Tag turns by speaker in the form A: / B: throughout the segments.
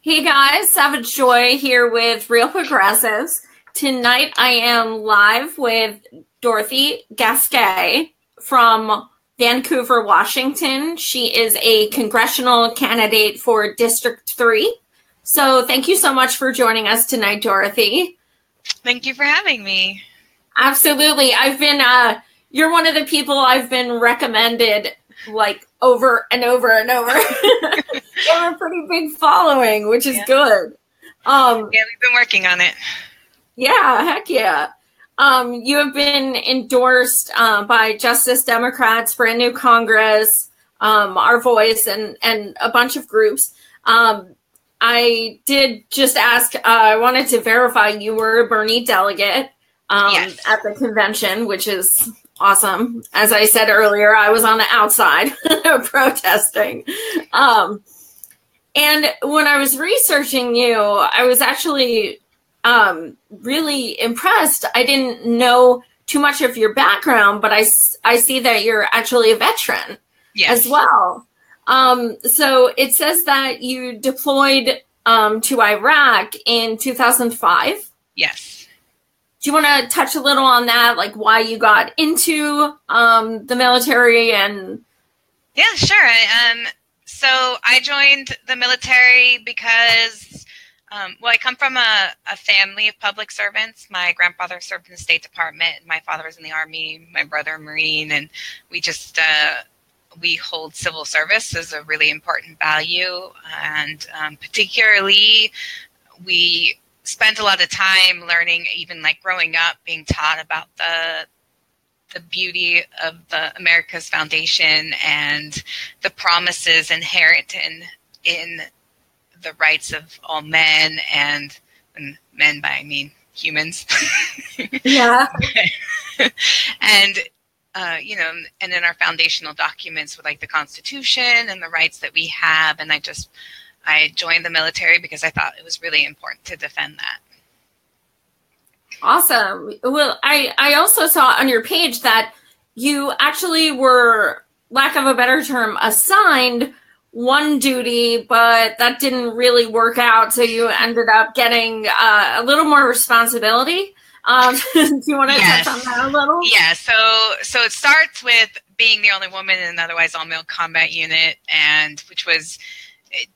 A: Hey guys, Savage Joy here with Real Progressives. Tonight I am live with Dorothy Gasque from Vancouver, Washington. She is a congressional candidate for District 3. So thank you so much for joining us tonight, Dorothy.
B: Thank you for having me.
A: Absolutely. You're one of the people I've been recommended like over and over and over. You have a pretty big following, which is good.
B: Yeah, we've been working on it.
A: Yeah, heck yeah. You have been endorsed by Justice Democrats, Brand New Congress, Our Voice, and a bunch of groups. I did just ask, I wanted to verify you were a Bernie delegate
B: Yes.
A: at the convention, which is awesome. As I said earlier, I was on the outside protesting. And when I was researching you, I was actually really impressed. I didn't know too much of your background, but I see that you're actually a veteran as well. So it says that you deployed to Iraq in 2005.
B: Yes.
A: Do you want to touch a little on that, like why you got into the military? And
B: yeah, sure. So I joined the military because, I come from a family of public servants. My grandfather served in the State Department. My father was in the Army. My brother, a Marine. And we just, we hold civil service as a really important value. And particularly, we spent a lot of time learning, even like growing up, being taught about the beauty of the America's foundation and the promises inherent in the rights of all men, and men by I mean humans.
A: Yeah.
B: And and in our foundational documents with like the Constitution and the rights that we have. And I joined the military because I thought it was really important to defend that.
A: Awesome. Well, I also saw on your page that you actually were, lack of a better term, assigned one duty, but that didn't really work out. So you ended up getting a little more responsibility. Do you want to touch on that a little?
B: Yeah. So it starts with being the only woman in an otherwise all-male combat unit, and which was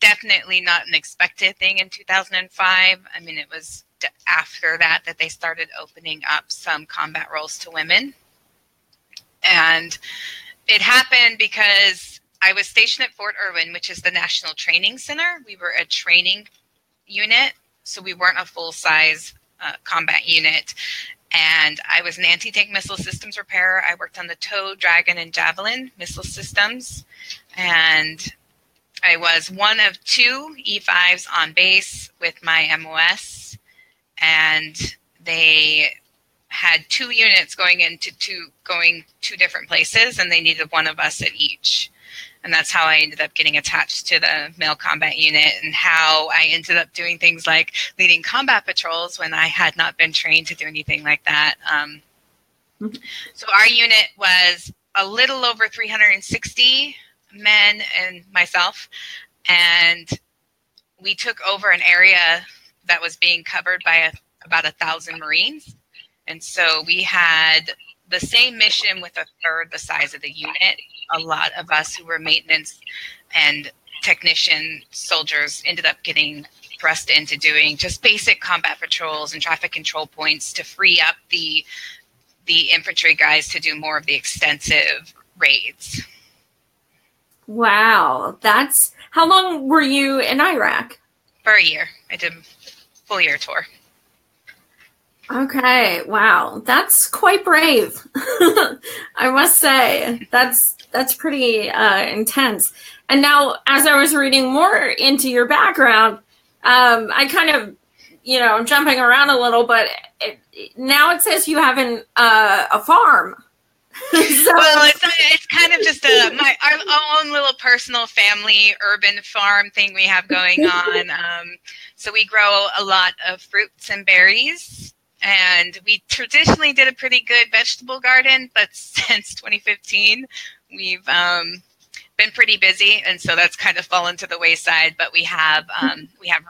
B: definitely not an expected thing in 2005. I mean, it was after that they started opening up some combat roles to women. And it happened because I was stationed at Fort Irwin, which is the National Training Center. We were a training unit, so we weren't a full-size combat unit. And I was an anti-tank missile systems repairer. I worked on the TOW, Dragon, and Javelin missile systems. And I was one of two E5s on base with my MOS, and they had two units going two different places, and they needed one of us at each. And that's how I ended up getting attached to the male combat unit, and how I ended up doing things like leading combat patrols when I had not been trained to do anything like that. So our unit was a little over 360 men and myself, and we took over an area that was being covered by about 1,000 Marines. And so we had the same mission with a third the size of the unit. A lot of us who were maintenance and technician soldiers ended up getting thrust into doing just basic combat patrols and traffic control points to free up the infantry guys to do more of the extensive raids.
A: Wow. How long were you in Iraq?
B: For a year. I did a full year tour.
A: Okay. Wow. That's quite brave. I must say that's pretty intense. And now, as I was reading more into your background, I kind of, I'm jumping around a little, but now it says you have a farm.
B: Well, it's kind of just our own little personal family urban farm thing we have going on. So we grow a lot of fruits and berries, and we traditionally did a pretty good vegetable garden, but since 2015, we've been pretty busy, and so that's kind of fallen to the wayside. But we have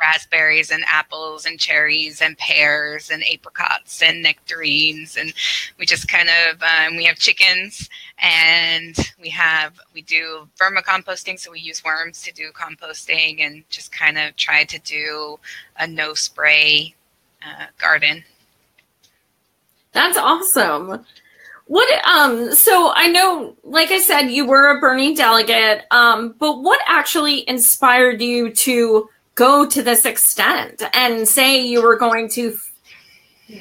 B: raspberries and apples and cherries and pears and apricots and nectarines, and we just kind of we have chickens, and we do vermicomposting, so we use worms to do composting, and just kind of try to do a no spray garden.
A: That's awesome. So I know, like I said, you were a Bernie delegate, but what actually inspired you to go to this extent and say you were going to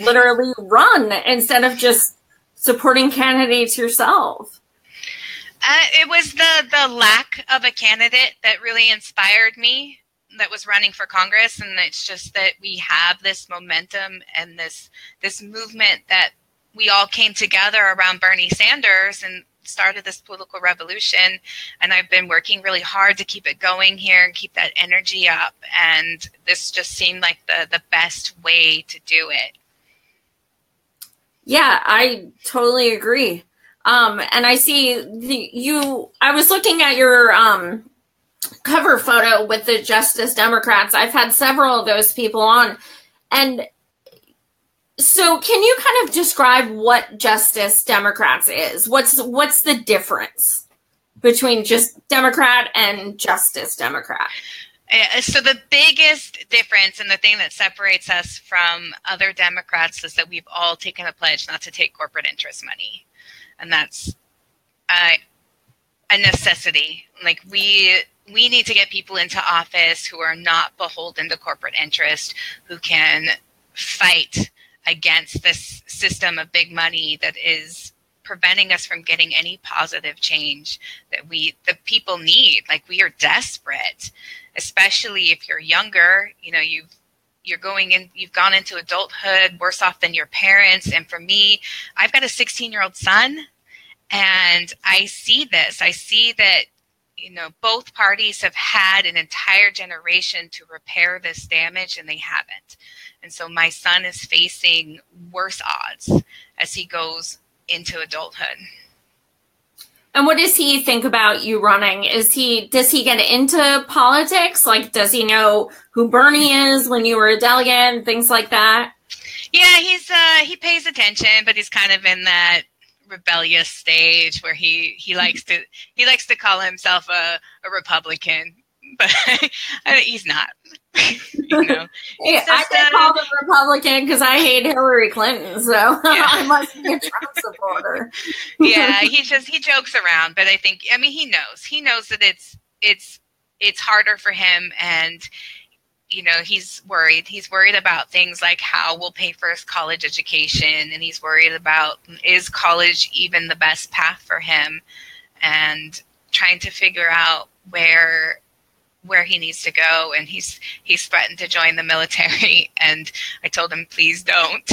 A: literally run instead of just supporting candidates yourself?
B: It was the lack of a candidate that really inspired me that was running for Congress. And it's just that we have this momentum and this movement that we all came together around Bernie Sanders and started this political revolution. And I've been working really hard to keep it going here and keep that energy up. And this just seemed like the best way to do it.
A: Yeah, I totally agree. And I see I was looking at your cover photo with the Justice Democrats. I've had several of those people on. And so can you kind of describe what Justice Democrats is? What's the difference between just Democrat and Justice Democrat?
B: So the biggest difference and the thing that separates us from other Democrats is that we've all taken a pledge not to take corporate interest money. And that's a necessity. Like we need to get people into office who are not beholden to corporate interest, who can fight against this system of big money that is preventing us from getting any positive change that the people need. Like, we are desperate, especially if you're younger. You know, you've gone into adulthood worse off than your parents. And for me, I've got a 16-year-old son, and I see this. I see that, you know, both parties have had an entire generation to repair this damage, and they haven't. And so my son is facing worse odds as he goes into adulthood.
A: And what does he think about you running? Does he get into politics? Like, does he know who Bernie is when you were a delegate and things like that?
B: Yeah, he pays attention, but he's kind of in that rebellious stage where he likes to call himself a Republican, but he's not. You know,
A: yeah, I get called a Republican because I hate Hillary Clinton, so yeah. I must be a Trump supporter.
B: Yeah, he jokes around, but I mean he knows that it's harder for him, and you know, he's worried about things like how we'll pay for his college education, and he's worried about, is college even the best path for him, and trying to figure out where he needs to go. And he's threatened to join the military, and I told him, please don't,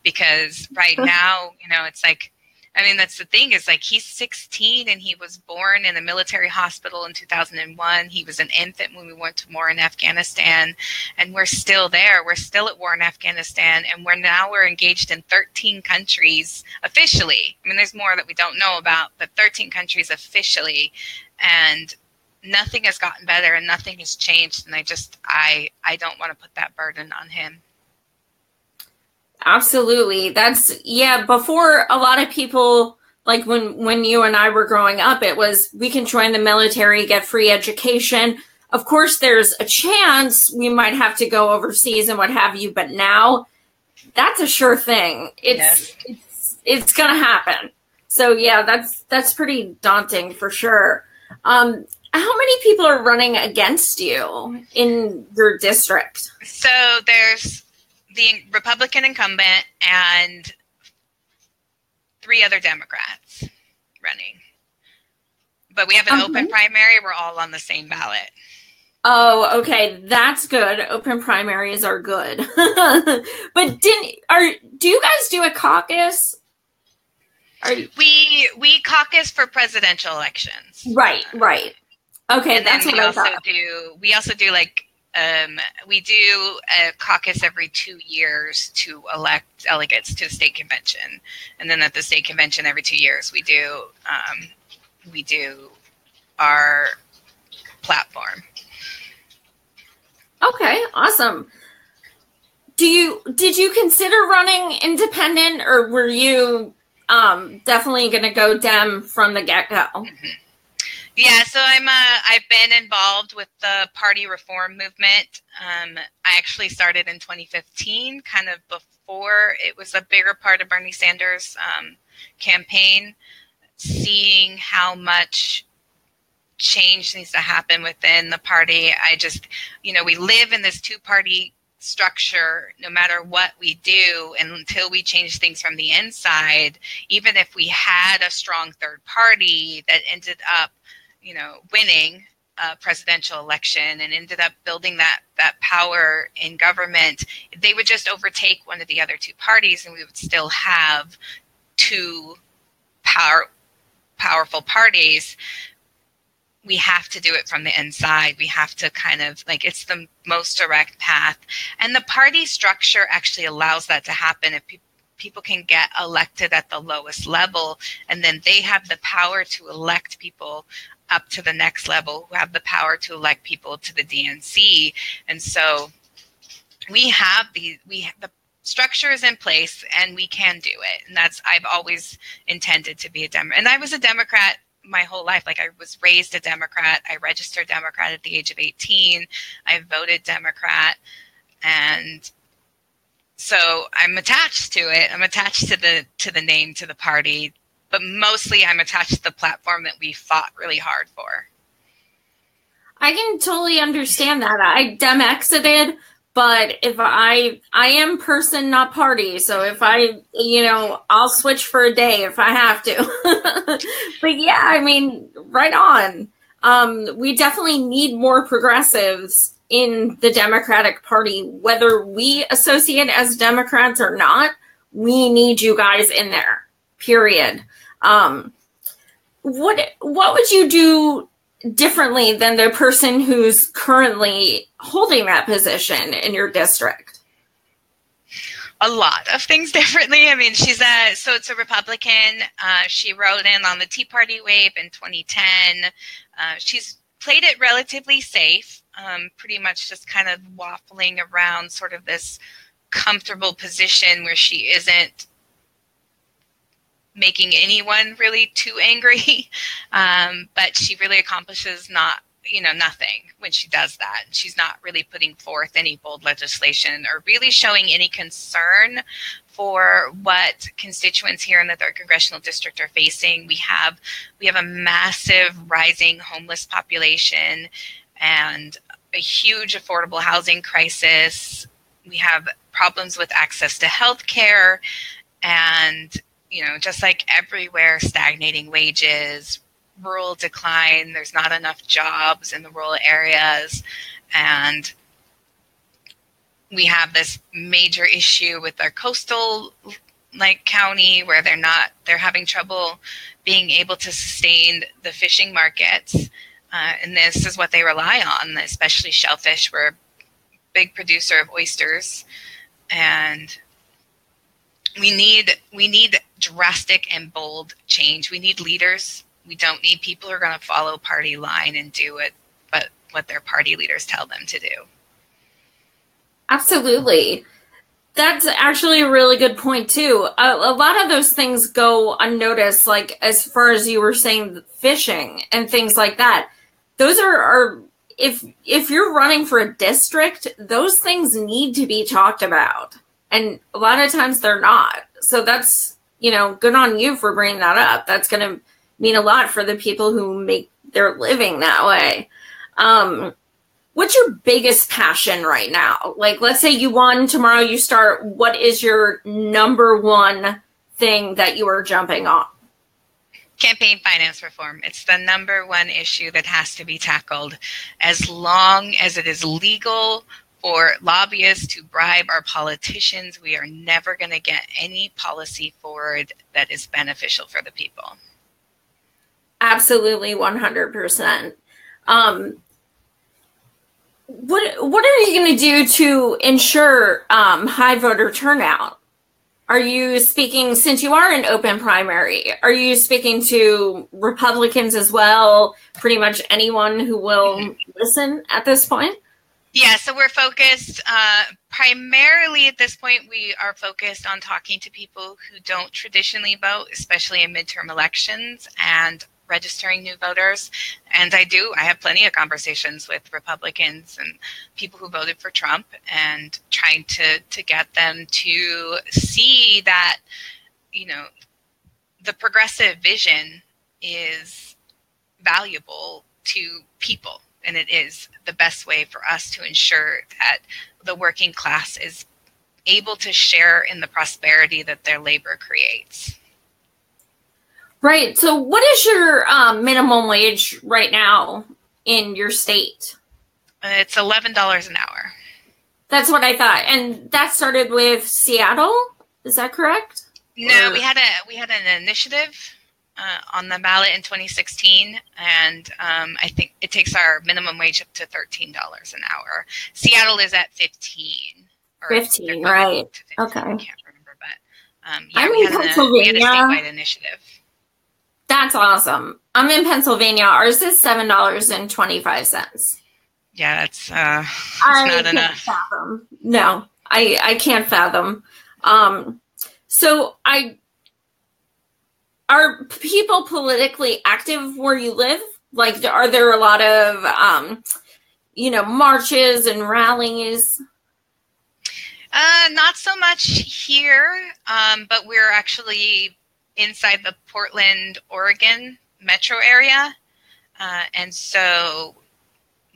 B: because right now, you know, it's like, I mean, that's the thing, is like, he's 16 and he was born in a military hospital in 2001. He was an infant when we went to war in Afghanistan, and we're still there. We're still at war in Afghanistan, and we're engaged in 13 countries officially. I mean, there's more that we don't know about, but 13 countries officially, and nothing has gotten better and nothing has changed. And I don't want to put that burden on him.
A: Absolutely. Before, a lot of people, like when you and I were growing up, it was, we can join the military, get free education. Of course, there's a chance we might have to go overseas and what have you, but now that's a sure thing. It's going to happen. So yeah, that's pretty daunting for sure. How many people are running against you in your district?
B: So there's the Republican incumbent and 3 other Democrats running. But we have an open primary. We're all on the same ballot.
A: Oh, okay. That's good. Open primaries are good. But do you guys do a caucus?
B: We caucus for presidential elections.
A: Right. Okay,
B: and
A: that's
B: then
A: what I thought.
B: We also do like we do a caucus every 2 years to elect delegates to the state convention, and then at the state convention every 2 years we do our platform.
A: Okay, awesome. Did you consider running independent, or were you definitely going to go Dem from the get-go?
B: Mm-hmm. Yeah, so I've been involved with the party reform movement. I actually started in 2015, kind of before it was a bigger part of Bernie Sanders' campaign, seeing how much change needs to happen within the party. I just, we live in this two-party structure no matter what we do, and until we change things from the inside, even if we had a strong third party that ended up winning a presidential election and ended up building that power in government, they would just overtake one of the other two parties, and we would still have two powerful parties. We have to do it from the inside. We have to kind of it's the most direct path. And the party structure actually allows that to happen if people can get elected at the lowest level, and then they have the power to elect people up to the next level who have the power to elect people to the DNC. And so the structure is in place, and we can do it. And I've always intended to be a Democrat. And I was a Democrat my whole life. I was raised a Democrat. I registered Democrat at the age of 18. I voted Democrat. And so I'm attached to it. I'm attached to the name, to the party, but mostly I'm attached to the platform that we fought really hard for.
A: I can totally understand that. I Dem exited, but if I am person, not party. So if I'll switch for a day if I have to. But yeah, right on. We definitely need more progressives in the Democratic Party, whether we associate as Democrats or not. We need you guys in there, period. What would you do differently than the person who's currently holding that position in your district?
B: A lot of things differently. She's it's a Republican. She rode in on the Tea Party wave in 2010. She's played it relatively safe, pretty much just kind of waffling around sort of this comfortable position where she isn't making anyone really too angry. But she really accomplishes nothing when she does that. She's not really putting forth any bold legislation or really showing any concern for what constituents here in the 3rd Congressional District are facing. We have a massive rising homeless population and a huge affordable housing crisis. We have problems with access to health care and, just like everywhere, stagnating wages, rural decline. There's not enough jobs in the rural areas. And we have this major issue with our coastal county where they're having trouble being able to sustain the fishing markets. And this is what they rely on, especially shellfish. We're a big producer of oysters. And we need drastic and bold change. We need leaders. We don't need people who are going to follow party line and do it, but what their party leaders tell them to do.
A: Absolutely. That's actually a really good point, too. A lot of those things go unnoticed, as far as you were saying, fishing and things like that. Those are if you're running for a district, those things need to be talked about. And a lot of times they're not. So that's, good on you for bringing that up. That's going to mean a lot for the people who make their living that way. What's your biggest passion right now? Let's say you won tomorrow, you start. What is your number one thing that you are jumping on?
B: Campaign finance reform. It's the number one issue that has to be tackled. As long as it is legal for lobbyists to bribe our politicians, we are never going to get any policy forward that is beneficial for the people.
A: Absolutely, 100%. What are you going to do to ensure high voter turnout? Are you speaking, since you are an open primary, are you speaking to Republicans as well? Pretty much anyone who will listen at this point?
B: Yeah, so we're focused primarily at this point. We are focused on talking to people who don't traditionally vote, especially in midterm elections, and registering new voters. And I have plenty of conversations with Republicans and people who voted for Trump, and trying to get them to see that, you know, the progressive vision is valuable to people. And it is the best way for us to ensure that the working class is able to share in the prosperity that their labor creates.
A: Right. So what is your minimum wage right now in your state?
B: It's $11 an hour.
A: That's what I thought. And that started with Seattle. Is that correct?
B: No, we had an initiative on the ballot in 2016, and I think it takes our minimum wage up to $13 an hour. Seattle is at 15.
A: 15, right?
B: 15,
A: okay.
B: I can't remember, but
A: I'm
B: we
A: in
B: had
A: Pennsylvania.
B: A statewide initiative.
A: That's awesome. I'm in Pennsylvania. Ours is $7.25.
B: Yeah, that's not enough.
A: Fathom. No, I can't fathom. So are people politically active where you live? Like, are there a lot of, marches and rallies?
B: Not so much here, but we're actually inside the Portland, Oregon metro area. And so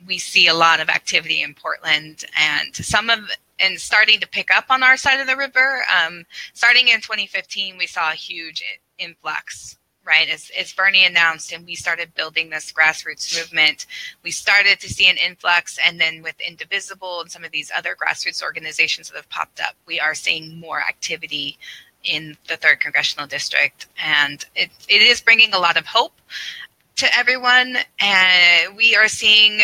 B: we see a lot of activity in Portland, and starting to pick up on our side of the river. Starting in 2015, we saw a huge influx, right? As Bernie announced, and we started building this grassroots movement, we started to see an influx. And then with Indivisible and some of these other grassroots organizations that have popped up, we are seeing more activity in the 3rd Congressional District. And it is bringing a lot of hope to everyone. And we are seeing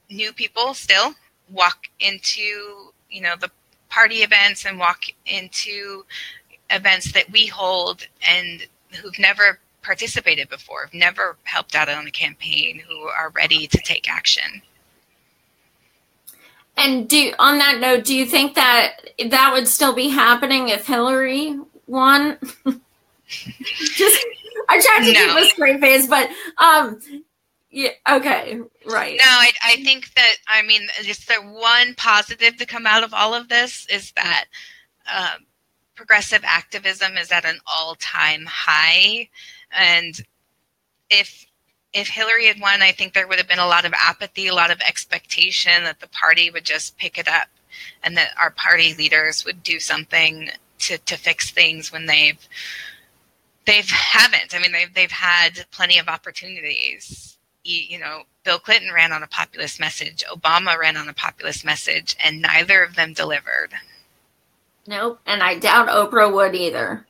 B: new people still walk into, the party events and walk into events that we hold, and who've never participated before, have never helped out on a campaign, who are ready to take action.
A: And on that note, do you think that would still be happening if Hillary won? I tried to keep a straight face, but yeah, okay, right.
B: No, I think that, just the one positive to come out of all of this is that progressive activism is at an all-time high. And if Hillary had won, I think there would have been a lot of apathy, a lot of expectation that the party would just pick it up, and that our party leaders would do something to fix things when they haven't. They've had plenty of opportunities. Bill Clinton ran on a populist message. Obama ran on a populist message, and neither of them delivered.
A: Nope, and I doubt Oprah would either.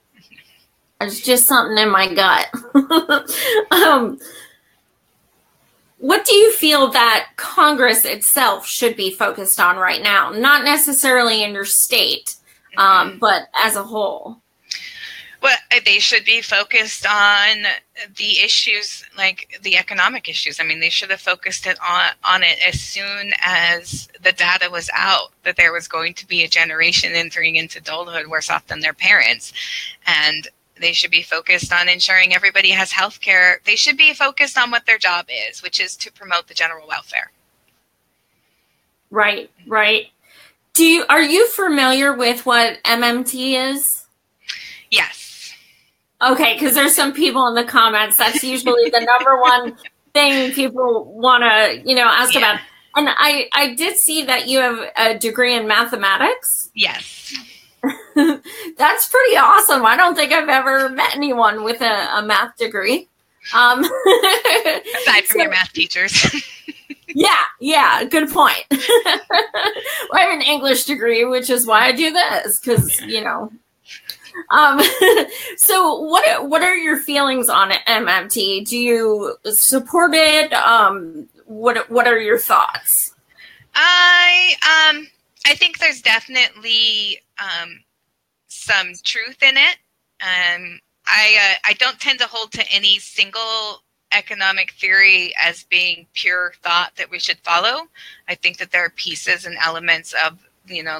A: It's just something in my gut. What do you feel that Congress itself should be focused on right now? Not necessarily in your state, but as a whole.
B: Well, they should be focused on the issues, like the economic issues. They should have focused on it as soon as the data was out, that there was going to be a generation entering into adulthood worse off than their parents. And they should be focused on ensuring everybody has health care. They should be focused on what their job is, which is to promote the general welfare.
A: Right. Are you familiar with what MMT is?
B: Yes.
A: Okay, because there's some people in the comments. That's usually the number one thing people want to, ask about. And I did see that you have a degree in mathematics.
B: Yes.
A: That's pretty awesome. I don't think I've ever met anyone with a math degree.
B: Aside from your math teachers.
A: Yeah, good point. I have an English degree, which is why I do this, because, So what are your feelings on MMT? Do you support it? What are your thoughts?
B: I think there's definitely some truth in it. I don't tend to hold to any single economic theory as being pure thought that we should follow. I think that there are pieces and elements of,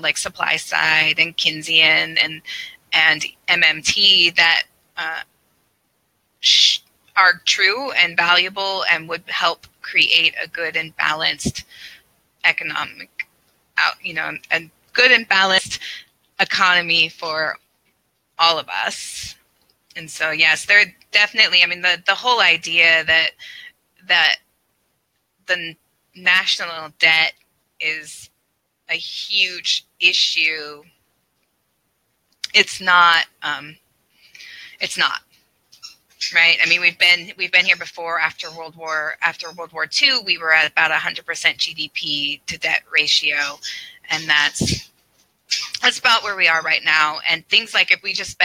B: like supply side and Keynesian and MMT that are true and valuable and would help create a good and balanced economic and good and balanced economy for all of us. And so, yes, there definitely, the whole idea that the national debt is a huge issue. It's not, right? We've been here before. After World War II, we were at about 100% GDP to debt ratio. And that's about where we are right now. And things like if we just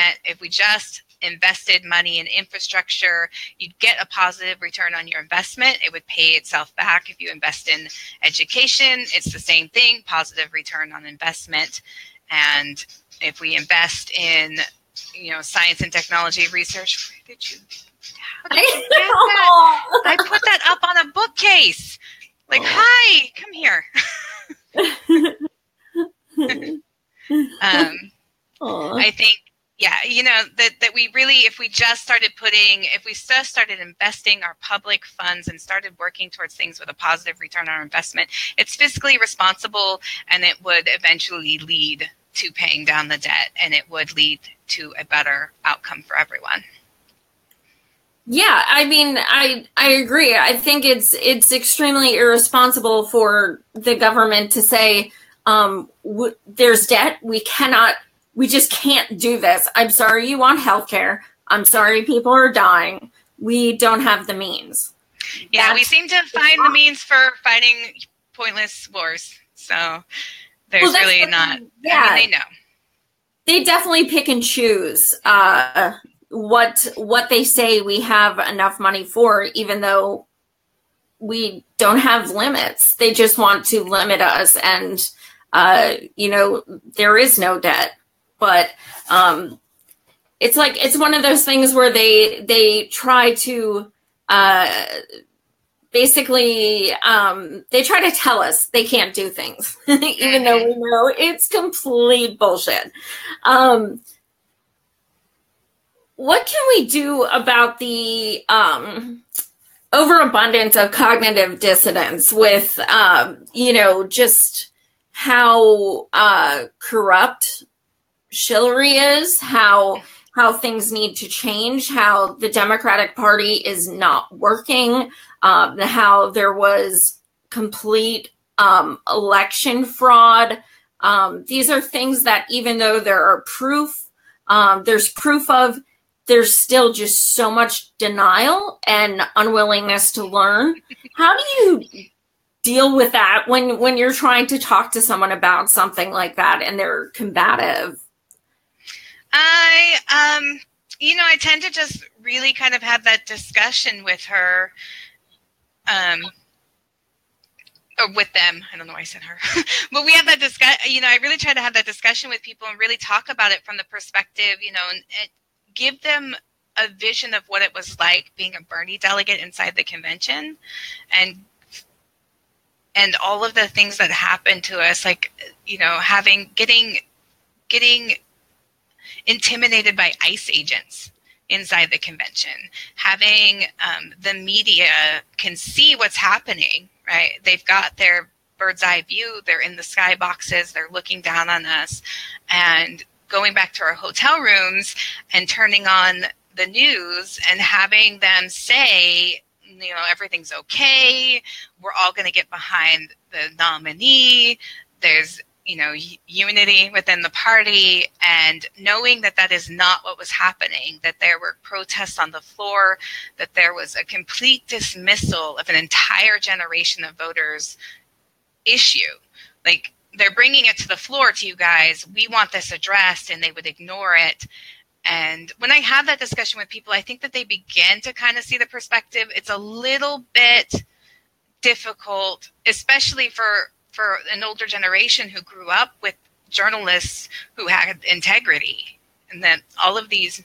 B: invested money in infrastructure, you'd get a positive return on your investment. It would pay itself back. If you invest in education, it's the same thing, positive return on investment. And if we invest in, science and technology research, where did you get that? I put that up on a bookcase. Like, hi, come here. I think, that we really, if we just started investing our public funds and started working towards things with a positive return on our investment, it's fiscally responsible, and it would eventually lead to paying down the debt, and it would lead to a better outcome for everyone.
A: Yeah, I agree. I think it's extremely irresponsible for the government to say, there's debt. We just can't do this. I'm sorry you want healthcare. I'm sorry people are dying. We don't have the means.
B: Yeah, we seem to find the means for fighting pointless wars. So there's really not.
A: Yeah,
B: they know.
A: They definitely pick and choose what they say we have enough money for, even though we don't have limits. They just want to limit us, and there is no debt. But it's one of those things where they try to basically they try to tell us they can't do things, even though we know it's complete bullshit. What can we do about the overabundance of cognitive dissonance with just how corrupt chivalry is, how things need to change, how the Democratic Party is not working, how there was complete election fraud. These are things that, even though there's proof of, there's still just so much denial and unwillingness to learn. How do you deal with that when you're trying to talk to someone about something like that and they're combative?
B: I tend to just really kind of have that discussion with her, or with them. I don't know why I said her, but we have that discussion. I really try to have that discussion with people and really talk about it from the perspective, and give them a vision of what it was like being a Bernie delegate inside the convention, and all of the things that happened to us, like, getting intimidated by ICE agents inside the convention, having the media can see what's happening, right? They've got their bird's eye view. They're in the sky boxes. They're looking down on us, and going back to our hotel rooms and turning on the news and having them say, everything's okay. We're all going to get behind the nominee. There's, unity within the party, and knowing that is not what was happening, that there were protests on the floor, that there was a complete dismissal of an entire generation of voters issue. Like, they're bringing it to the floor to you guys. We want this addressed, and they would ignore it. And when I have that discussion with people, I think that they begin to kind of see the perspective. It's a little bit difficult, especially for an older generation who grew up with journalists who had integrity, and that all of these,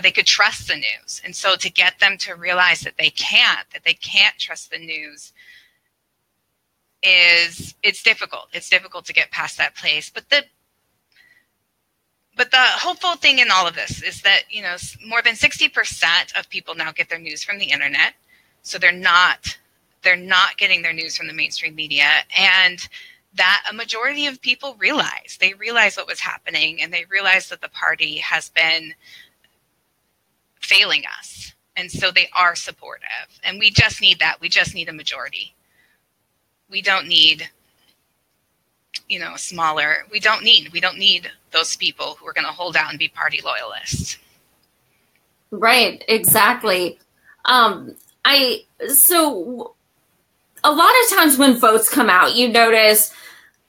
B: they could trust the news. And so to get them to realize that they can't trust the news it's difficult. It's difficult to get past that place. But the hopeful thing in all of this is that, more than 60% of people now get their news from the internet. So they're not getting their news from the mainstream media, and that a majority of people realize what was happening, and they realize that the party has been failing us. And so they are supportive, and we just need that. We just need a majority. We don't need, we don't need those people who are going to hold out and be party loyalists.
A: Right. Exactly. So a lot of times when votes come out, you notice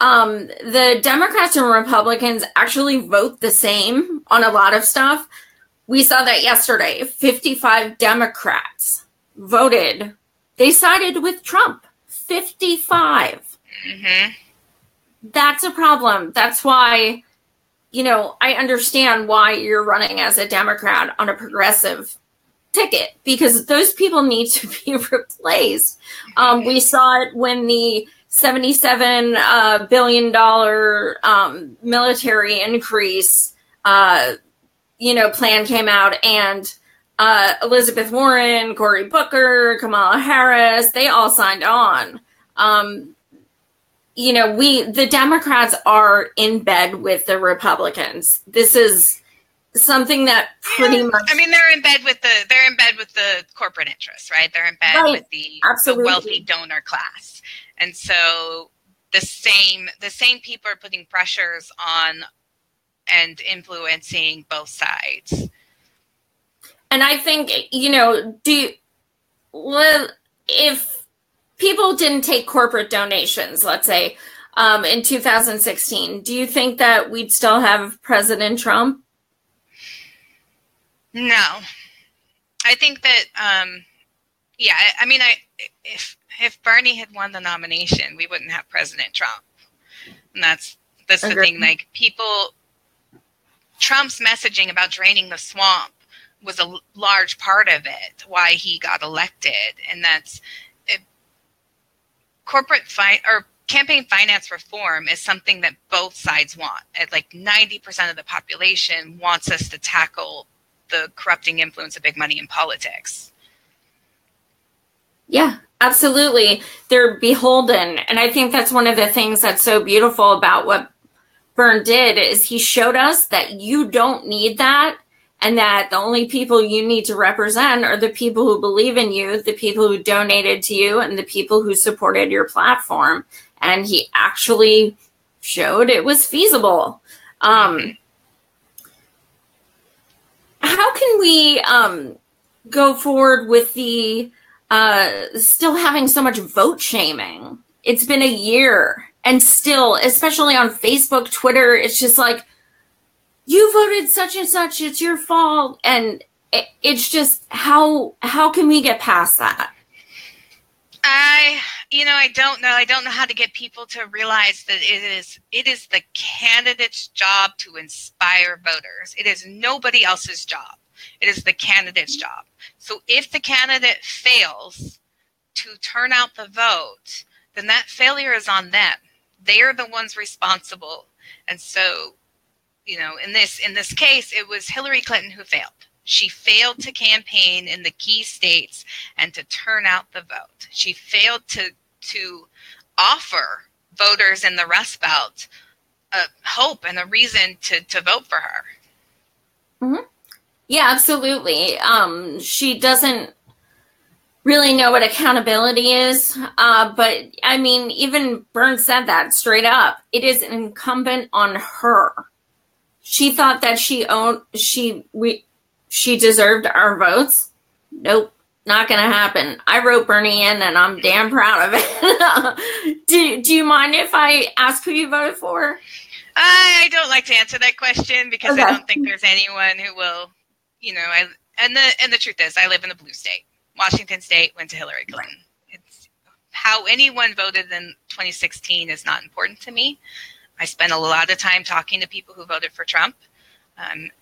A: the Democrats and Republicans actually vote the same on a lot of stuff. We saw that yesterday. 55 Democrats voted. They sided with Trump. 55.
B: Mm-hmm.
A: That's a problem. That's why, I understand why you're running as a Democrat on a progressive ticket, because those people need to be replaced. We saw it when the $77 billion military increase, plan came out, and Elizabeth Warren, Cory Booker, Kamala Harris, they all signed on. The Democrats are in bed with the Republicans. This is something that pretty much.
B: I mean, they're in bed with the corporate interests, right? They're in bed with the wealthy donor class, and so the same people are putting pressures on and influencing both sides.
A: And I think, if people didn't take corporate donations, let's say, in 2016, do you think that we'd still have President Trump?
B: No. I think that, if Bernie had won the nomination, we wouldn't have President Trump. And that's the thing, like, Trump's messaging about draining the swamp was a large part of it, why he got elected. And that's campaign finance reform is something that both sides want. Like 90% of the population wants us to tackle the corrupting influence of big money in politics.
A: Yeah, absolutely. They're beholden. And I think that's one of the things that's so beautiful about what Byrne did, is he showed us that you don't need that. And that the only people you need to represent are the people who believe in you, the people who donated to you, and the people who supported your platform. And he actually showed it was feasible. How can we go forward with the still having so much vote shaming? It's been a year, and still, especially on Facebook, Twitter, it's just like, you voted such and such, it's your fault. And it's just, how can we get past that?
B: I don't know. I don't know how to get people to realize that it is the candidate's job to inspire voters. It is nobody else's job. It is the candidate's job. So if the candidate fails to turn out the vote, then that failure is on them. They are the ones responsible. And so, in this case, it was Hillary Clinton who failed. She failed to campaign in the key states and to turn out the vote. She failed to offer voters in the Rust Belt a hope and a reason to vote for her.
A: Mm-hmm. Yeah, absolutely. She doesn't really know what accountability is. But I mean, even Byrne said that straight up. It is incumbent on her. She thought that she deserved our votes. Nope, not going to happen. I wrote Bernie in, and I'm damn proud of it. Do you mind if I ask who you voted for?
B: I don't like to answer that question because okay. I don't think there's anyone who will, and the truth is, I live in a blue state. Washington State went to Hillary Clinton. It's how anyone voted in 2016 is not important to me. I spent a lot of time talking to people who voted for Trump,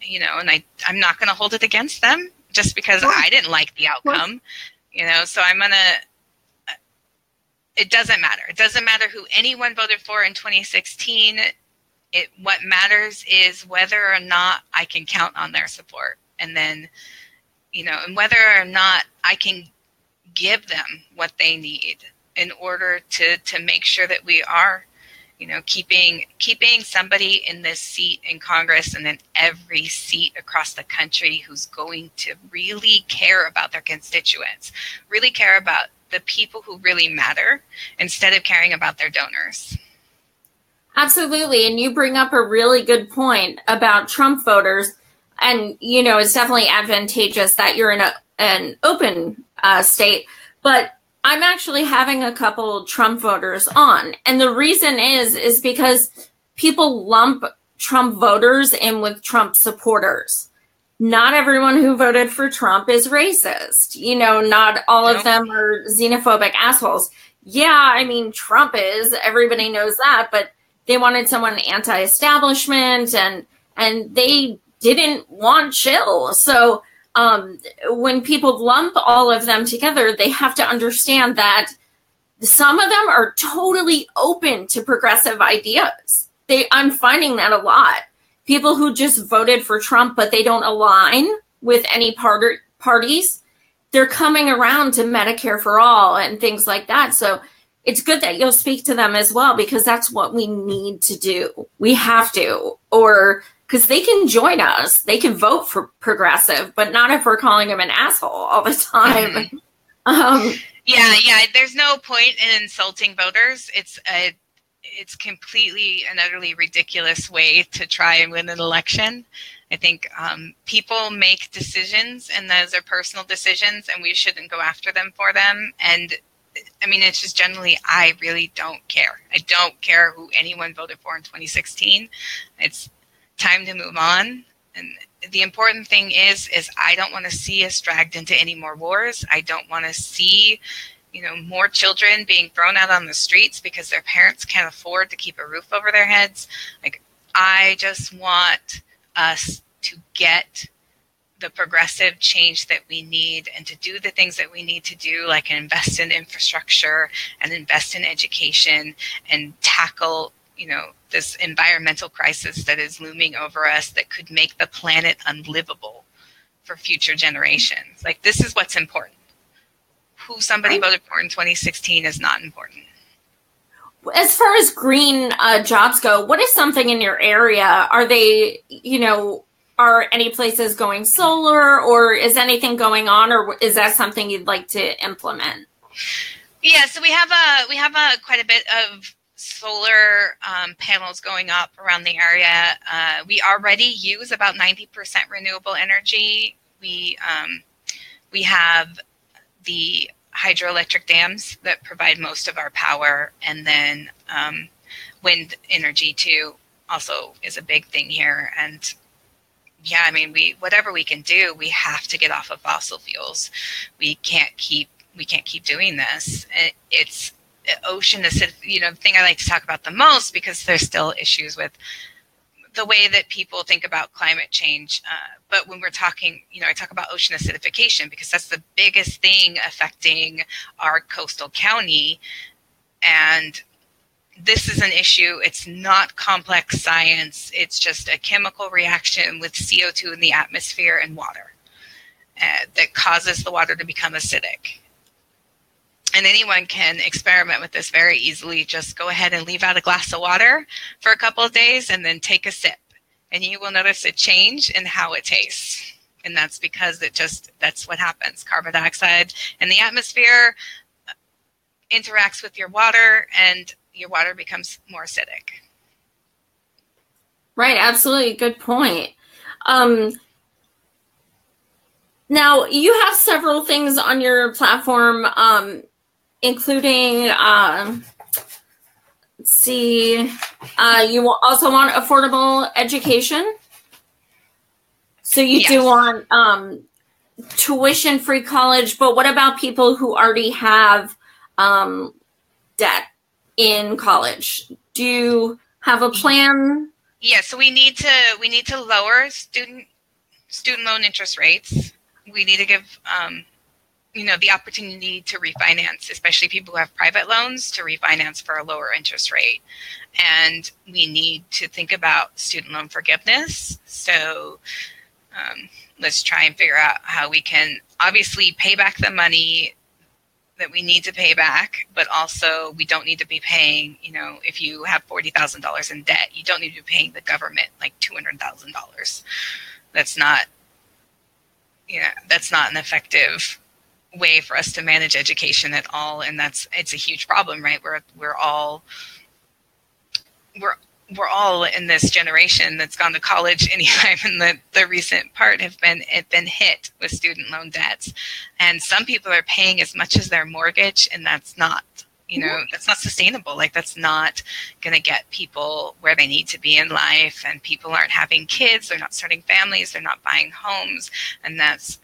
B: you know, and I'm not going to hold it against them just because I didn't like the outcome, you know, so it doesn't matter. It doesn't matter who anyone voted for in 2016. What matters is whether or not I can count on their support. And then, you know, and whether or not I can give them what they need in order to make sure that we are, you know, keeping somebody in this seat in Congress and in every seat across the country who's going to really care about their constituents, really care about the people who really matter instead of caring about their donors.
A: Absolutely. And you bring up a really good point about Trump voters. And, you know, it's definitely advantageous that you're in an open state. But I'm actually having a couple Trump voters on. And the reason is because people lump Trump voters in with Trump supporters. Not everyone who voted for Trump is racist. You know, not all of them are xenophobic assholes. Yeah, I mean, Trump is. Everybody knows that. But they wanted someone anti-establishment, and they didn't want chill. So when people lump all of them together, they have to understand that some of them are totally open to progressive ideas. I'm finding that a lot. People who just voted for Trump, but they don't align with any parties, they're coming around to Medicare for all and things like that. So it's good that you'll speak to them as well, because that's what we need to do. We have to, or because they can join us. They can vote for progressive, but not if we're calling them an asshole all the time.
B: Yeah. There's no point in insulting voters. It's completely and utterly ridiculous way to try and win an election. I think people make decisions, and those are personal decisions, and we shouldn't go after them for them. And I mean, it's just generally, I really don't care. I don't care who anyone voted for in 2016. It's time to move on. And the important thing is I don't want to see us dragged into any more wars. I don't want to see, you know, more children being thrown out on the streets because their parents can't afford to keep a roof over their heads. Like, I just want us to get the progressive change that we need and to do the things that we need to do, like invest in infrastructure and invest in education and tackle, you know, this environmental crisis that is looming over us that could make the planet unlivable for future generations. Like, this is what's important. Who somebody voted for in 2016 is not important.
A: As far as green jobs go, what is something in your area? Are they, you know, are any places going solar, or is anything going on, or is that something you'd like to implement?
B: Yeah, so we have quite a bit of solar panels going up around the area. We already use about 90% renewable energy. We have the hydroelectric dams that provide most of our power, and then wind energy too also is a big thing here. And yeah, I mean, whatever we can do, we have to get off of fossil fuels. We can't keep doing this. It's ocean acidic, you know, the thing I like to talk about the most, because there's still issues with the way that people think about climate change. But when we're talking, you know, I talk about ocean acidification because that's the biggest thing affecting our coastal county. And this is an issue. It's not complex science. It's just a chemical reaction with CO2 in the atmosphere and water that causes the water to become acidic. And anyone can experiment with this very easily. Just go ahead and leave out a glass of water for a couple of days and then take a sip. And you will notice a change in how it tastes. And that's because that's what happens. Carbon dioxide in the atmosphere interacts with your water, and your water becomes more acidic.
A: Right, absolutely. Good point. Now, you have several things on your platform, including, let's see, you also want affordable education. So you do want tuition-free college, but what about people who already have debt in college? have a plan?
B: Yeah, so we need to lower student loan interest rates. We need to give the opportunity to refinance, especially people who have private loans, to refinance for a lower interest rate. And we need to think about student loan forgiveness. So let's try and figure out how we can obviously pay back the money that we need to pay back, but also we don't need to be paying, if you have $40,000 in debt, you don't need to be paying the government like $200,000. That's not an effective way for us to manage education at all. And it's a huge problem, right? We're all in this generation that's gone to college anytime in the recent part have been hit with student loan debts. And some people are paying as much as their mortgage, and that's not sustainable. Like, that's not going to get people where they need to be in life. And people aren't having kids. They're not starting families. They're not buying homes. And that's,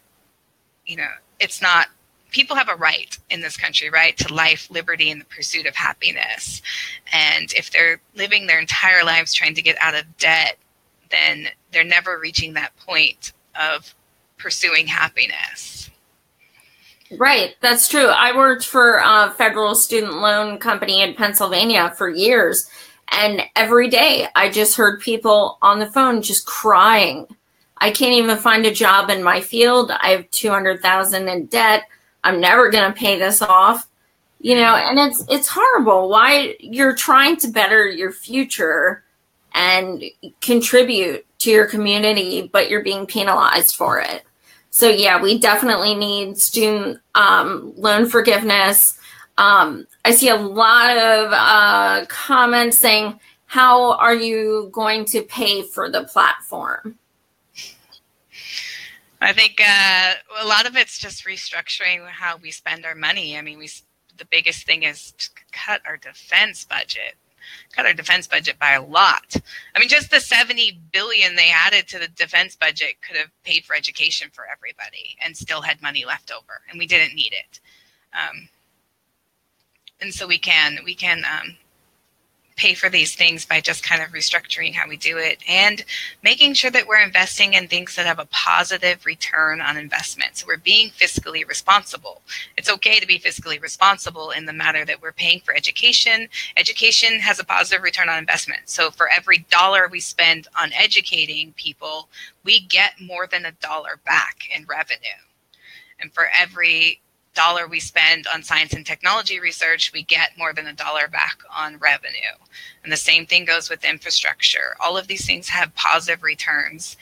B: it's not, people have a right in this country, right, to life, liberty, and the pursuit of happiness. And if they're living their entire lives trying to get out of debt, then they're never reaching that point of pursuing happiness.
A: Right, that's true. I worked for a federal student loan company in Pennsylvania for years, and every day I just heard people on the phone just crying. I can't even find a job in my field. I have $200,000 in debt. I'm never going to pay this off, and it's horrible. Why you're trying to better your future and contribute to your community, but you're being penalized for it. So yeah, we definitely need student loan forgiveness. I see a lot of comments saying, how are you going to pay for the platform?
B: I think a lot of it's just restructuring how we spend our money. I mean, the biggest thing is to cut our defense budget by a lot. I mean, just the $70 billion they added to the defense budget could have paid for education for everybody and still had money left over, and we didn't need it. And so we can pay for these things by just kind of restructuring how we do it and making sure that we're investing in things that have a positive return on investment. So we're being fiscally responsible. It's okay to be fiscally responsible in the matter that we're paying for education. Education has a positive return on investment. So for every dollar we spend on educating people, we get more than $1 back in revenue. And for every dollar we spend on science and technology research, we get more than $1 back on revenue. And the same thing goes with infrastructure. All of these things have positive returns.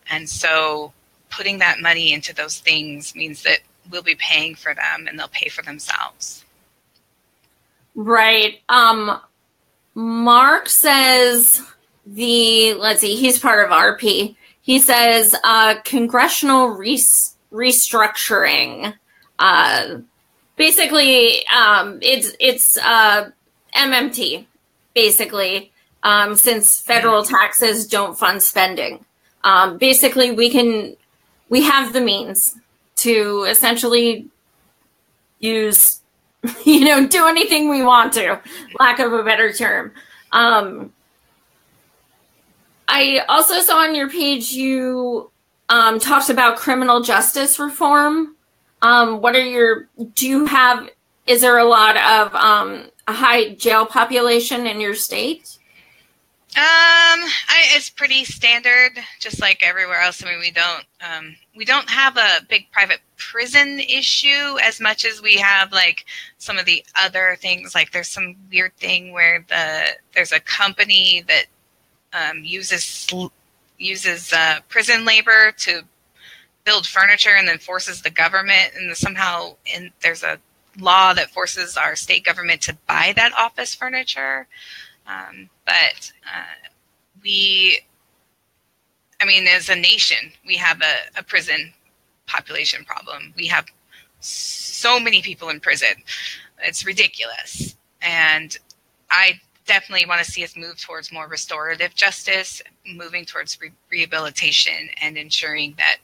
B: And so putting that money into those things means that we'll be paying for them and they'll pay for themselves.
A: Right. Mark says he's part of RP. He says congressional restructuring. Basically, it's MMT, basically, since federal taxes don't fund spending. Basically, we have the means to essentially use, do anything we want to, lack of a better term. I also saw on your page you talked about criminal justice reform. Is there a lot of a high jail population in your state?
B: It's pretty standard, just like everywhere else. I mean, we don't have a big private prison issue as much as we have like some of the other things. Like there's some weird thing where there's a company that uses prison labor to build furniture and then forces the government, and somehow there's a law that forces our state government to buy that office furniture. But as a nation, we have a prison population problem. We have so many people in prison. It's ridiculous. And I definitely want to see us move towards more restorative justice, moving towards rehabilitation and ensuring that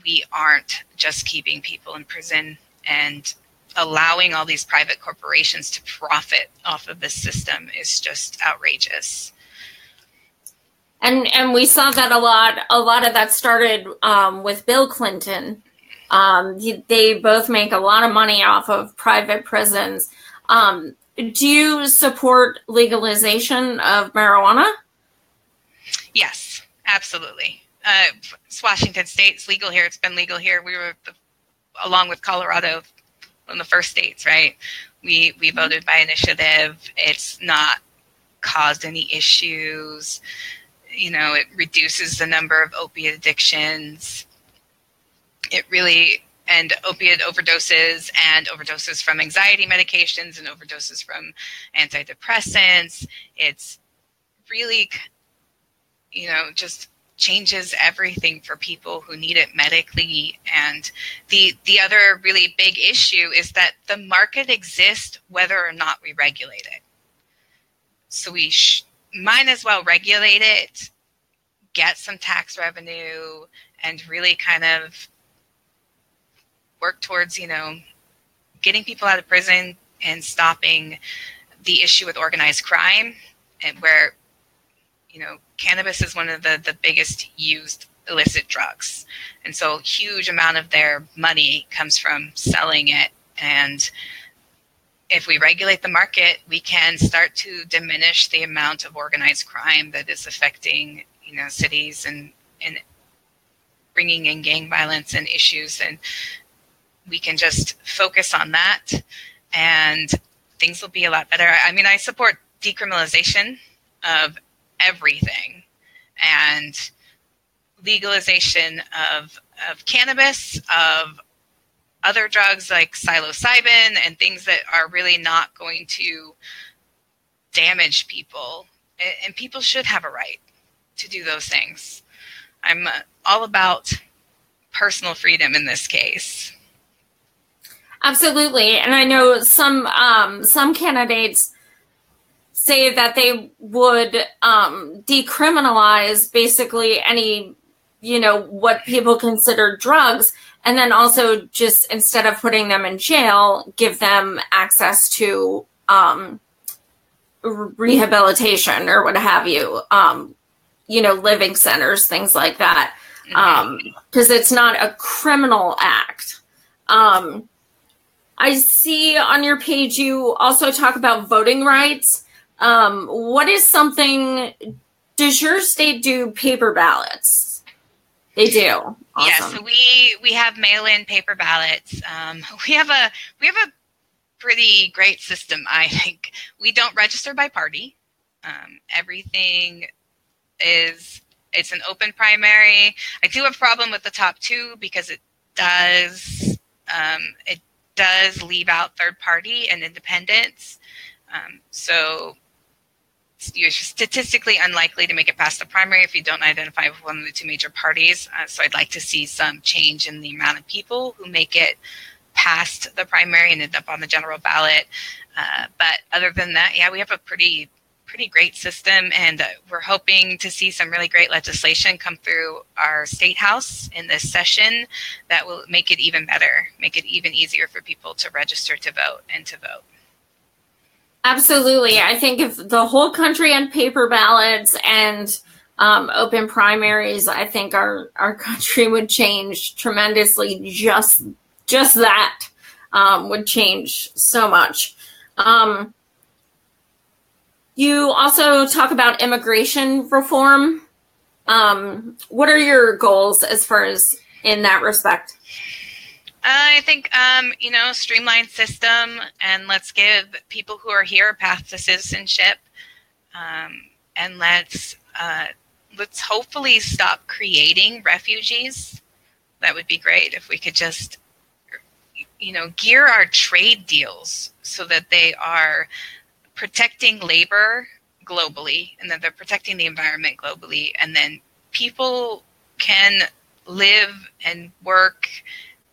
B: we aren't just keeping people in prison and allowing all these private corporations to profit off of this system is just outrageous.
A: And we saw that a lot. A lot of that started with Bill Clinton. They both make a lot of money off of private prisons. Do you support legalization of marijuana?
B: Yes, absolutely. It's Washington State. It's legal here. It's been legal here. We were, along with Colorado, one of the first states, right? We voted by initiative. It's not caused any issues. You know, it reduces the number of opiate addictions. It really, and opiate overdoses and overdoses from anxiety medications and overdoses from antidepressants. It's really, you know, just changes everything for people who need it medically. And the other really big issue is that the market exists whether or not we regulate it. So we might as well regulate it, get some tax revenue, and really kind of work towards, you know, getting people out of prison and stopping the issue with organized crime, and where, you know, cannabis is one of the biggest used illicit drugs. And so a huge amount of their money comes from selling it. And if we regulate the market, we can start to diminish the amount of organized crime that is affecting, you know, cities and bringing in gang violence and issues. And we can just focus on that and things will be a lot better. I mean, I support decriminalization of everything and legalization of cannabis, of other drugs like psilocybin and things that are really not going to damage people. And people should have a right to do those things. I'm all about personal freedom in this case.
A: Absolutely. And I know some candidates say that they would decriminalize basically any, you know, what people consider drugs, and then also just, instead of putting them in jail, give them access to rehabilitation or what have you, you know, living centers, things like that, because it's not a criminal act. I see on your page you also talk about voting rights. What is something, does your state do paper ballots? They do. Awesome.
B: Yeah, so we have mail-in paper ballots. We have a pretty great system, I think. We don't register by party. Everything it's an open primary. I do have a problem with the top two because it does leave out third party and independents. So you're statistically unlikely to make it past the primary if you don't identify with one of the two major parties. So I'd like to see some change in the amount of people who make it past the primary and end up on the general ballot. But other than that, yeah, we have a pretty great system, and we're hoping to see some really great legislation come through our state house in this session that will make it even better, make it even easier for people to register to vote and to vote.
A: Absolutely. I think if the whole country had paper ballots and open primaries, I think our country would change tremendously. Just that would change so much. You also talk about immigration reform. What are your goals as far as in that respect?
B: I think, you know, streamlined system, and let's give people who are here a path to citizenship. And let's hopefully stop creating refugees. That would be great if we could just, you know, gear our trade deals so that they are protecting labor globally, and that they're protecting the environment globally, and then people can live and work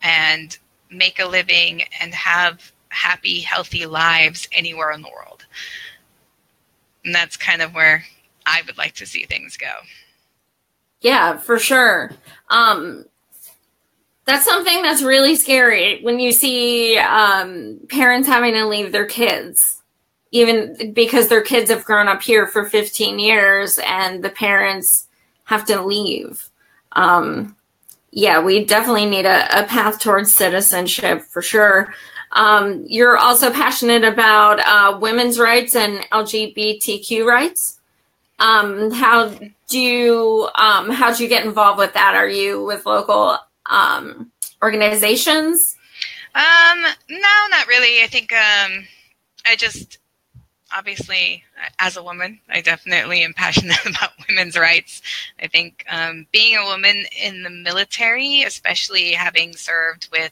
B: and make a living and have happy, healthy lives anywhere in the world. And that's kind of where I would like to see things go.
A: Yeah, for sure. That's something that's really scary when you see parents having to leave their kids, even because their kids have grown up here for 15 years and the parents have to leave. Yeah, we definitely need a path towards citizenship for sure. You're also passionate about women's rights and LGBTQ rights. How'd you get involved with that? Are you with local organizations?
B: No, not really. I think I just, obviously, as a woman, I definitely am passionate about women's rights. I think being a woman in the military, especially having served with,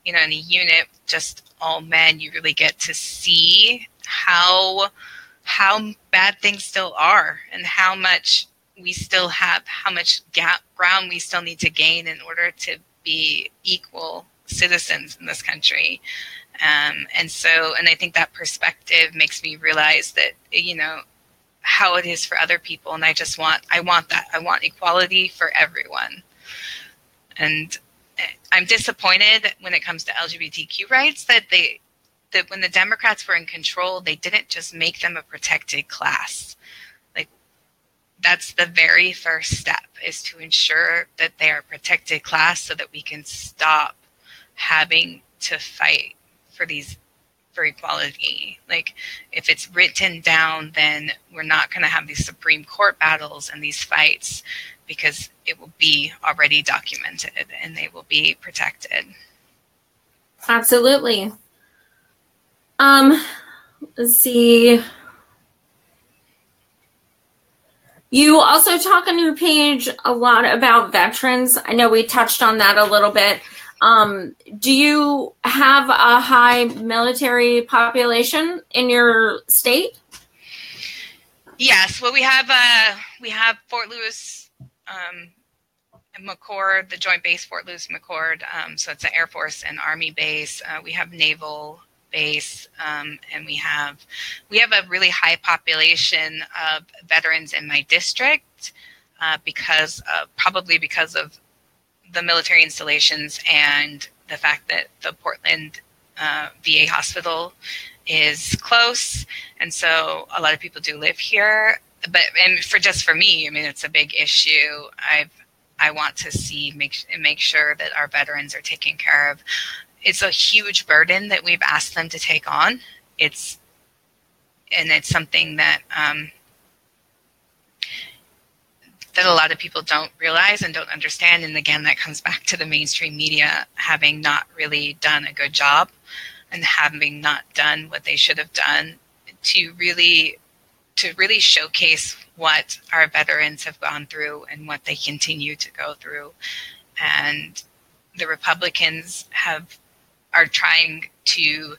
B: in a unit just all men, you really get to see how bad things still are and how much we still have, how much ground we still need to gain in order to be equal citizens in this country. And I think that perspective makes me realize that, how it is for other people. And I want that. I want equality for everyone. And I'm disappointed when it comes to LGBTQ rights that when the Democrats were in control, they didn't just make them a protected class. Like, that's the very first step, is to ensure that they are a protected class so that we can stop having to fight for equality. Like, if it's written down, then we're not going to have these Supreme Court battles and these fights, because it will be already documented and they will be protected.
A: Absolutely. Let's see. You also talk on your page a lot about veterans. I know we touched on that a little bit. Do you have a high military population in your state?
B: Yes. Well, we have Fort Lewis, McChord, the Joint Base Fort Lewis McChord. So it's an Air Force and Army base. We have Naval base, and we have a really high population of veterans in my district, probably because of the military installations and the fact that the Portland VA hospital is close, and so a lot of people do live here. But for me, I mean, it's a big issue. I want to make sure that our veterans are taken care of. It's a huge burden that we've asked them to take on. It's something that that a lot of people don't realize and don't understand. And again, that comes back to the mainstream media having not really done a good job and having not done what they should have done to really showcase what our veterans have gone through and what they continue to go through. And the Republicans are trying to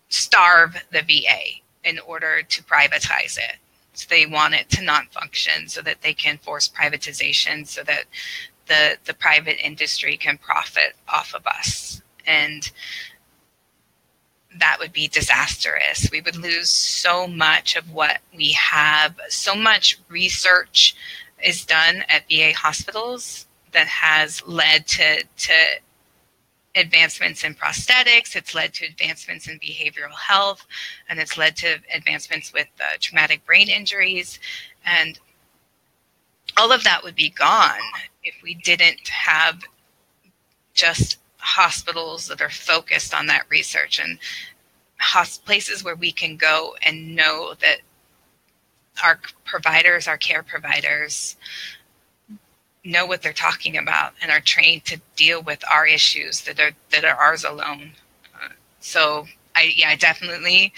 B: starve the VA in order to privatize it. So they want it to not function so that they can force privatization so that the private industry can profit off of us. And that would be disastrous. We would lose so much of what we have. So much research is done at VA hospitals that has led to advancements in prosthetics. It's led to advancements in behavioral health, and it's led to advancements with traumatic brain injuries. And all of that would be gone if we didn't have just hospitals that are focused on that research and places where we can go and know that our care providers know what they're talking about and are trained to deal with our issues that are ours alone. So I definitely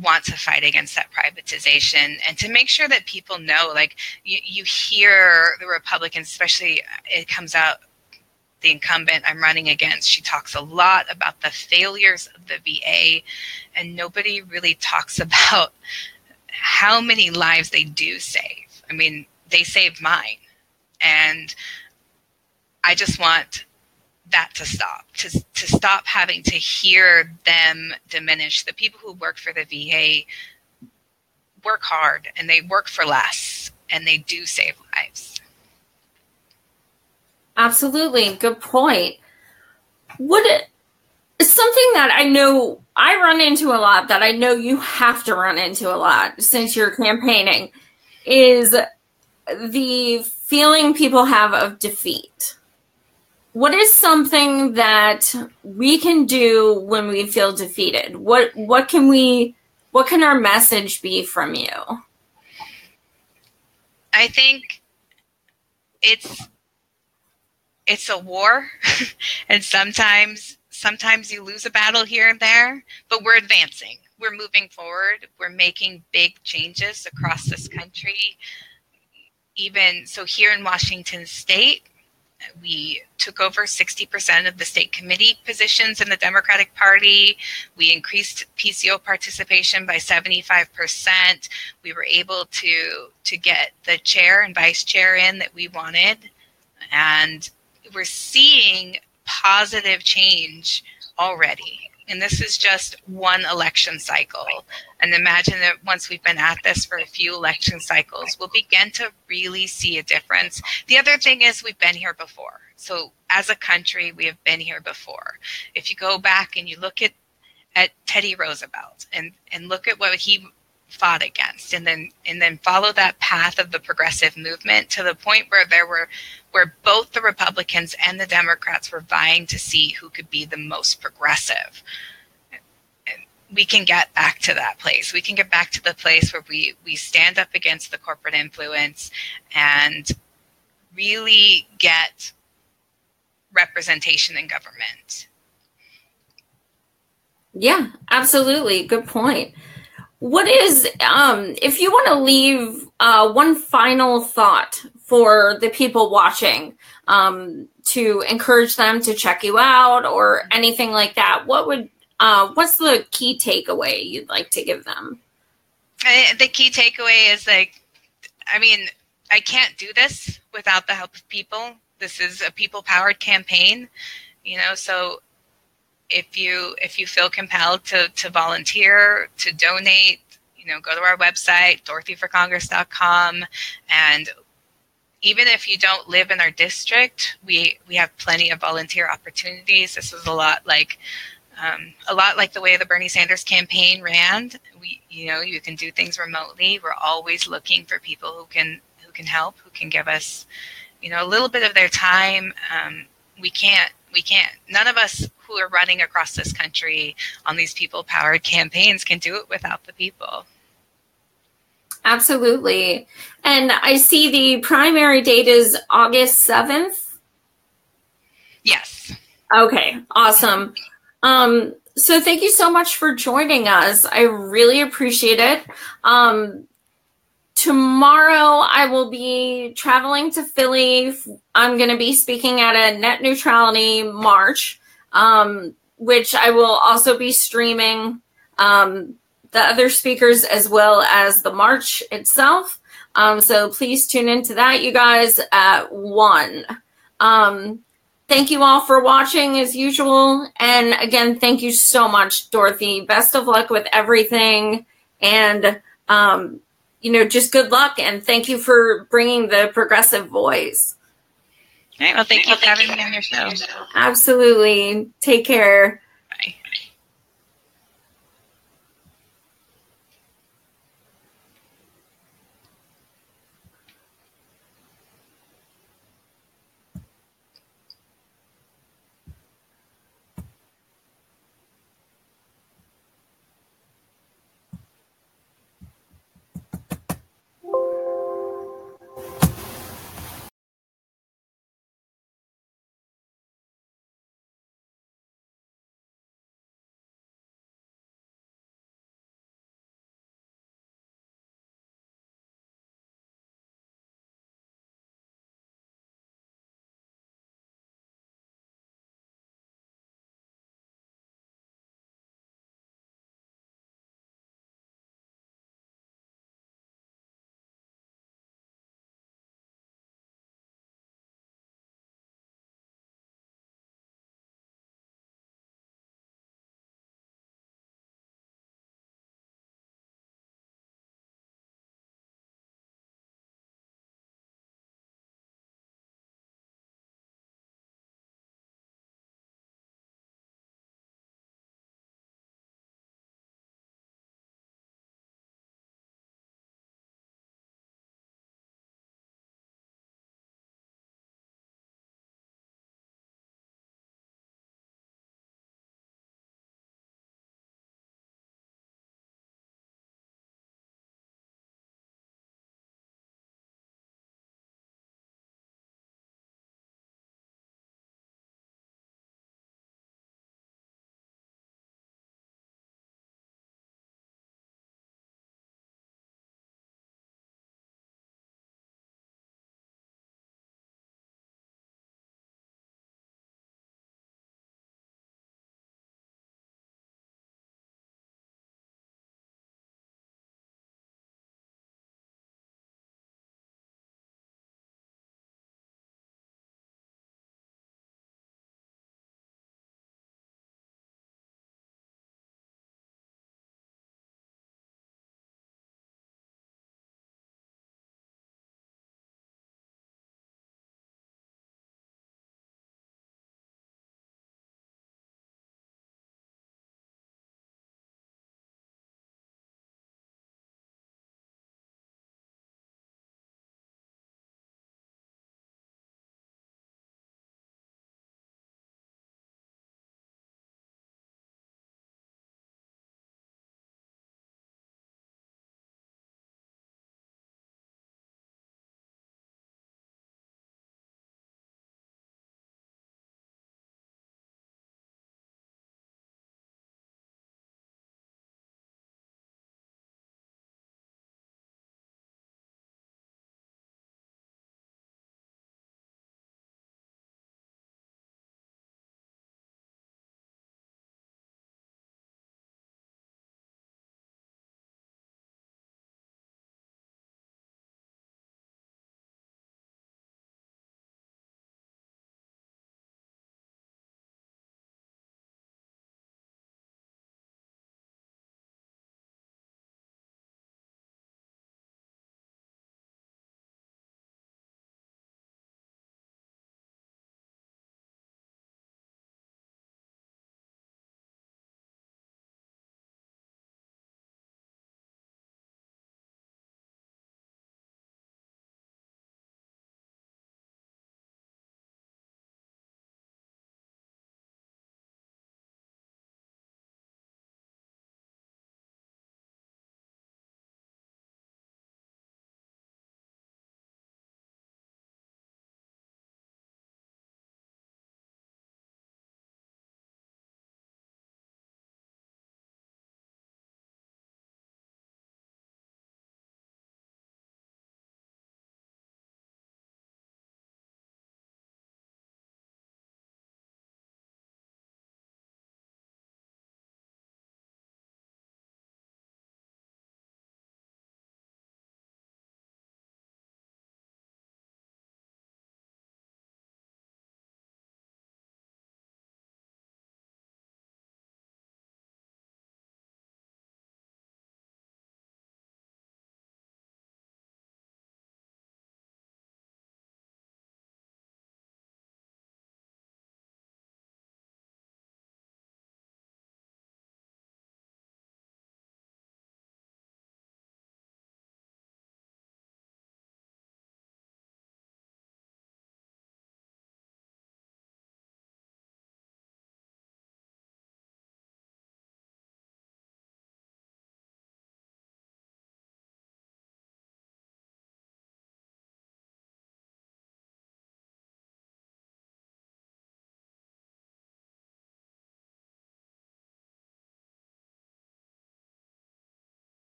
B: want to fight against that privatization and to make sure that people know, like you hear the Republicans, especially it comes out, the incumbent I'm running against, she talks a lot about the failures of the VA, and nobody really talks about how many lives they do save. I mean, they saved mine. And I just want that to stop, to stop having to hear them diminish. The people who work for the VA work hard and they work for less and they do save lives.
A: Absolutely. Good point. something that I know I run into a lot, that I know you have to run into a lot since you're campaigning, is the feeling people have of defeat. What is something that we can do when we feel defeated? What can our message be from you?
B: I think it's a war, and sometimes you lose a battle here and there, but we're advancing. We're moving forward. We're making big changes across this country. Even so, here in Washington State, we took over 60% of the state committee positions in the Democratic Party. We increased PCO participation by 75%. We were able to get the chair and vice chair in that we wanted. And we're seeing positive change already. And this is just one election cycle. And imagine that once we've been at this for a few election cycles, we'll begin to really see a difference. The other thing is we've been here before. So as a country, we have been here before. If you go back and you look at Teddy Roosevelt and look at what he fought against, and then follow that path of the progressive movement to the point where both the Republicans and the Democrats were vying to see who could be the most progressive. And we can get back to that place. We can get back to the place where we stand up against the corporate influence and really get representation in government.
A: Yeah, absolutely. Good point. What is, if you want to leave one final thought for the people watching, to encourage them to check you out or anything like that, what's the key takeaway you'd like to give them?
B: The key takeaway is I can't do this without the help of people. This is a people-powered campaign, so if you feel compelled to volunteer, to donate, go to our website, dorothyforcongress.com. And even if you don't live in our district, we have plenty of volunteer opportunities. This was a lot like the way the Bernie Sanders campaign ran. You can do things remotely. We're always looking for people who can help, who can give us, a little bit of their time. We can't. None of us who are running across this country on these people-powered campaigns can do it without the people.
A: Absolutely. And I see the primary date is August 7th.
B: Yes.
A: Okay, awesome. So thank you so much for joining us. I really appreciate it. Tomorrow I will be traveling to Philly. I'm going to be speaking at a net neutrality march, which I will also be streaming the other speakers as well as the march itself. So please tune into that, you guys, at 1. Thank you all for watching as usual. And again, thank you so much, Dorothy. Best of luck with everything. And, just good luck. And thank you for bringing the progressive voice.
B: All right. Well, thank you for having me on your show.
A: Absolutely. Take care.
B: Bye.